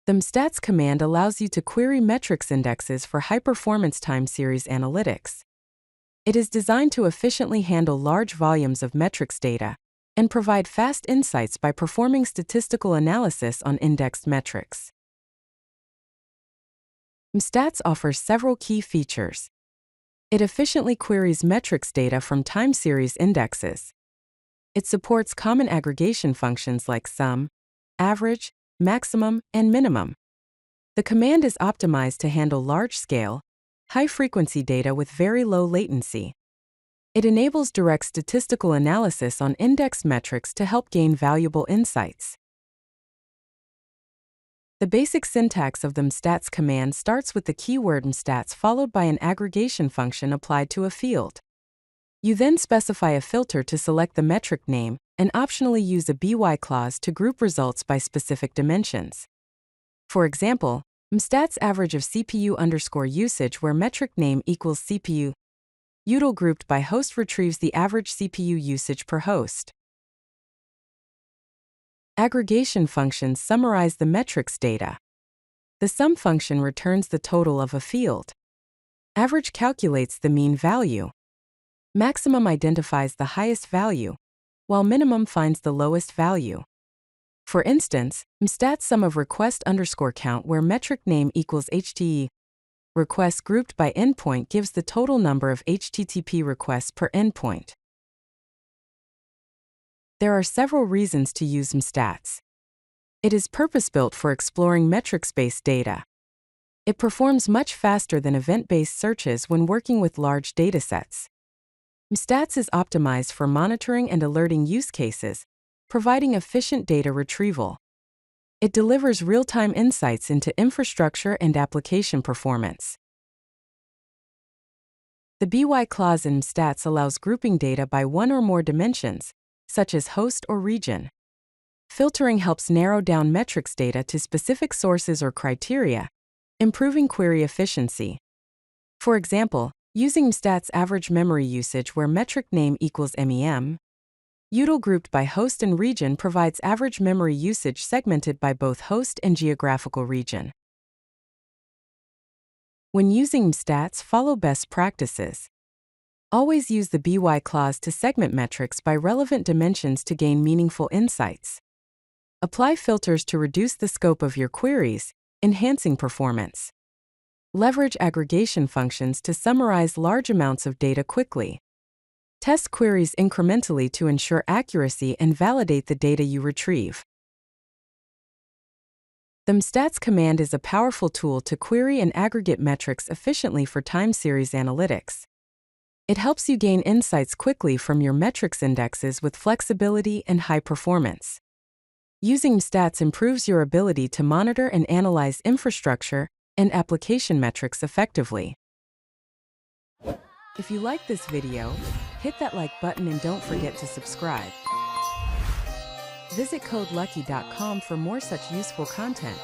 The mstats command allows you to query metrics indexes for high-performance time series analytics. It is designed to efficiently handle large volumes of metrics data and provide fast insights by performing statistical analysis on indexed metrics. mstats offers several key features. It efficiently queries metrics data from time series indexes. It supports common aggregation functions like sum, average, maximum, and minimum. The command is optimized to handle large-scale, high-frequency data with very low latency. It enables direct statistical analysis on indexed metrics to help gain valuable insights. The basic syntax of the mstats command starts with the keyword mstats followed by an aggregation function applied to a field. You then specify a filter to select the metric name and optionally use a by clause to group results by specific dimensions. For example, mstats average of CPU_usage where metric name equals CPU. util grouped by host retrieves the average CPU usage per host. Aggregation functions summarize the metrics data. The sum function returns the total of a field. Average calculates the mean value. Maximum identifies the highest value, while minimum finds the lowest value. For instance, mstats sum of request_count where metric name equals HTTP requests grouped by endpoint gives the total number of HTTP requests per endpoint. There are several reasons to use mstats. It is purpose-built for exploring metrics-based data. It performs much faster than event-based searches when working with large datasets. mstats is optimized for monitoring and alerting use cases, providing efficient data retrieval. It delivers real-time insights into infrastructure and application performance. The by clause in mstats allows grouping data by one or more dimensions, such as host or region. Filtering helps narrow down metrics data to specific sources or criteria, improving query efficiency. For example, using mstats average memory usage where metric name equals MEM, util grouped by host and region provides average memory usage segmented by both host and geographical region. When using mstats, follow best practices. Always use the by clause to segment metrics by relevant dimensions to gain meaningful insights. Apply filters to reduce the scope of your queries, enhancing performance. Leverage aggregation functions to summarize large amounts of data quickly. Test queries incrementally to ensure accuracy and validate the data you retrieve. The mstats command is a powerful tool to query and aggregate metrics efficiently for time series analytics. It helps you gain insights quickly from your metrics indexes with flexibility and high performance. Using mstats improves your ability to monitor and analyze infrastructure and application metrics effectively. If you like this video, hit that like button and don't forget to subscribe. Visit CodeLucky.com for more such useful content.